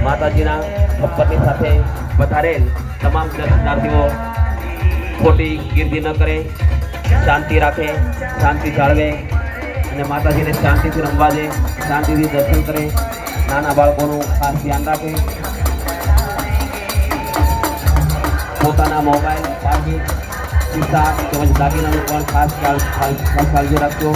માતાજીના ખપ્પરની સાથે પધારેલ તમામ દર્શનાર્થીઓ ખોટી ગીર્દી ન કરે, શાંતિ રાખે, શાંતિ જાળવે અને માતાજીને શાંતિથી રમવા દે, શાંતિથી દર્શન કરે. નાના બાળકોનું ખાસ ધ્યાન રાખે. પોતાના મોબાઈલ, પાકીટ, ખિસ્સા તેમજ દાગીનાનું પણ ખાસ કાળજી રાખજો.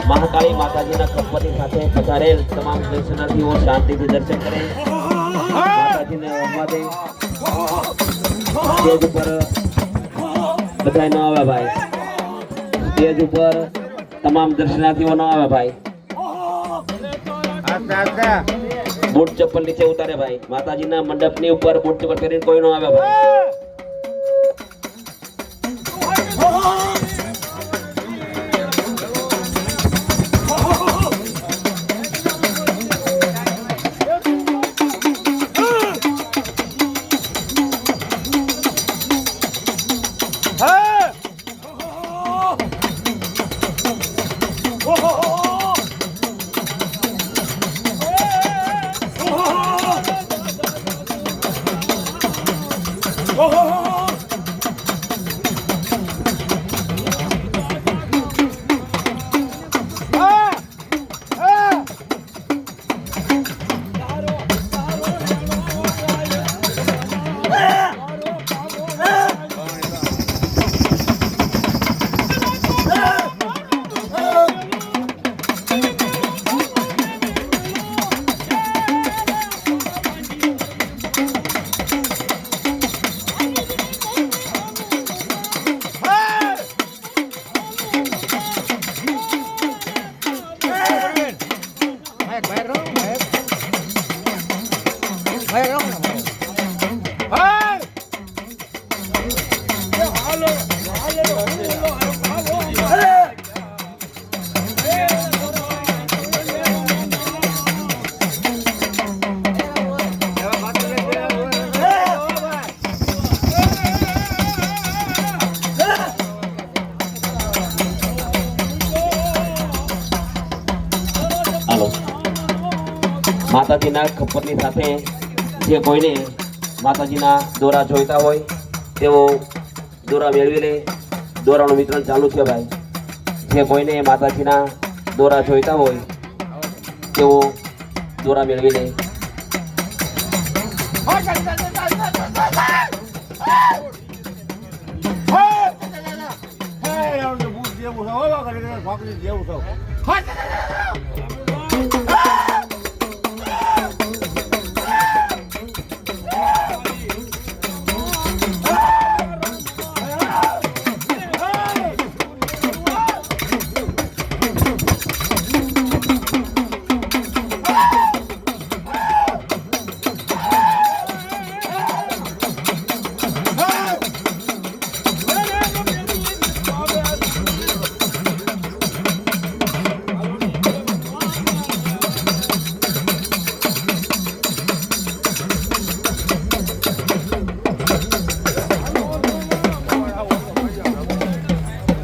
મહાકાળી માતાજીના ખપ્પરની સાથે પધારેલ તમામ દર્શનાર્થીઓ શાંતિથી દર્શન કરે, માતાજીને રમવા દે. સ્ટેજ ઉપર બધા ન આવે ભાઈ, સ્ટેજ ઉપર તમામ દર્શનાર્થીઓ ન આવે ભાઈ. બૂટ ચપ્પલ નીચે ઉતારે ભાઈ. માતાજીના મંડપની ઉપર બૂટ ચપ્પલ પહેરીને કોઈ ન આવે ભાઈ. માતાજીના ખપ્પરની સાથે જે કોઈને માતાજીના દોરા જોઈતા હોય તેઓ દોરા મેળવી લે. દોરાનું વિતરણ ચાલુ છે ભાઈ. જે કોઈને માતાજીના દોરા જોઈતા હોય તેઓ દોરા મેળવી લે.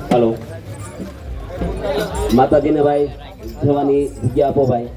હાલો માતાજીને ભાઈ જવાની જગ્યા આપો ભાઈ.